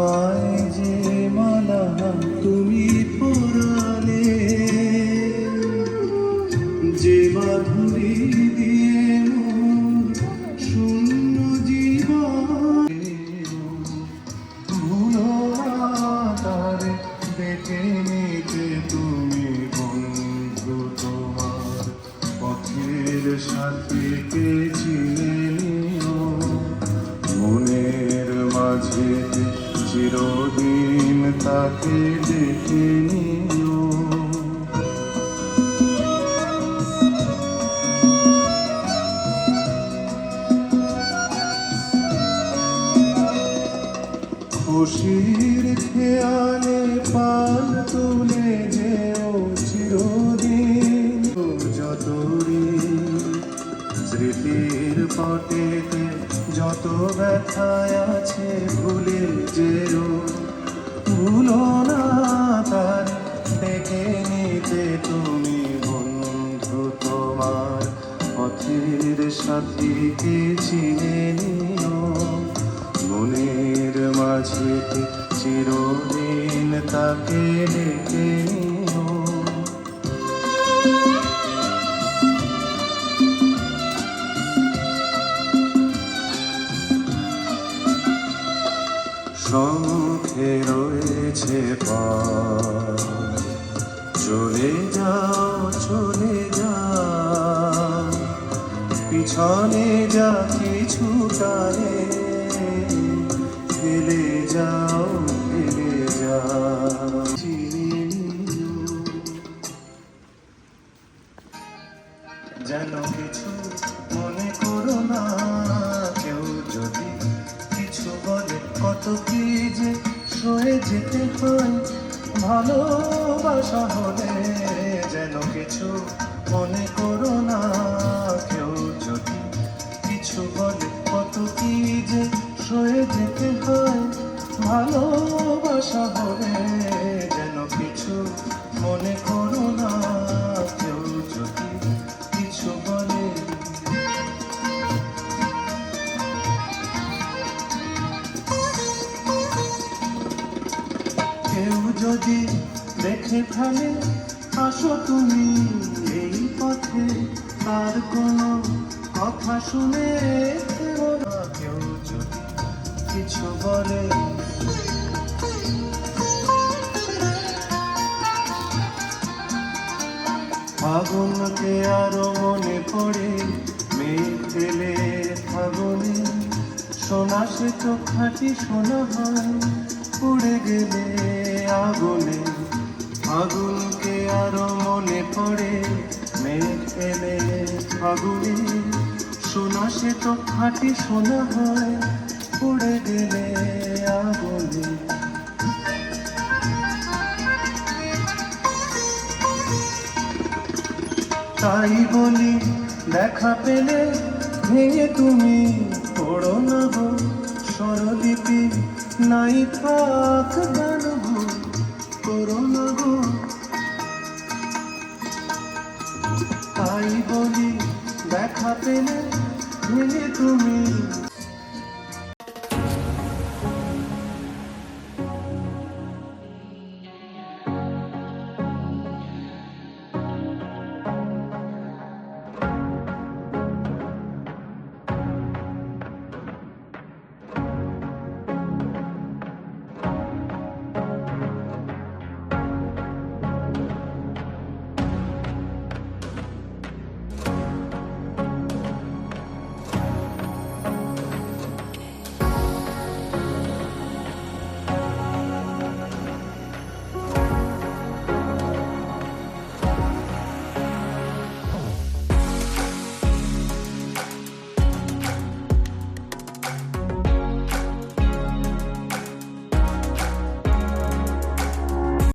আমায় যে মালা তুমি পরালে, যে মাধুরী দিয়ে মোর শূন্য জীবন ভুলো না তারে দেখে নিতে তুমি বন্ধু তোমার পথের সাথীকে চিনে নিও মনের মাঝে চিরদিন তাকে দেখে নিও। খুশির খেয়ালে পাল তুলে যেও চিরদিন যত স্মৃতির পটেতে যত ব্যথায় আছে ভুলে যেও ভুলো না তার ডেকে নিতে তুমি বন্ধু তোমার পথের সাথীকে চিনে নিও মনের মাঝেতে চিরদিন তাকে ডেকে নিও। সম্মুখে রয়েছে পথ চলে যাও চলে যাও পিছনে যা কিছু টানে ফেলে যাও ফেলে যাও। যেন কিছু মনে করো না কেউ যদি কিছু বলে কত কি যে সয়ে যেতে হয় ভালোবাসা হলে। যেন কিছু মনে করো না কেউ যদি কিছু বলে কত কি যে সয়ে যেতে হয় ভালোবাসা হলে। যেন কিছু মনে করো না কেউ যদি কিছু বলে। কেউ যদি দেখে ফেলে আসো তুমি এই পথে তার কোনো কথা শুনে কেউ যদি কিছু বলে। ফাগুনকে আরো মনে পড়ে মেঘ ফেলে ফাগুনে সোনা সে তো খাঁটি সোনা হয় উড়ে গেলে আগুনে। ফাগুনকে আরো মনে পড়ে মেঘ ফেলে ফাগুনে সোনা সে তো খাঁটি সোনা হয় উড়ে গেলে আগুনে। তাই বলি দেখা পেলে ভেঙে তুমি পড়ো না গো স্বরলিপি নাই থাক গান ভুল করো না গো। তাই বলি দেখা পেলে ভেঙে তুমি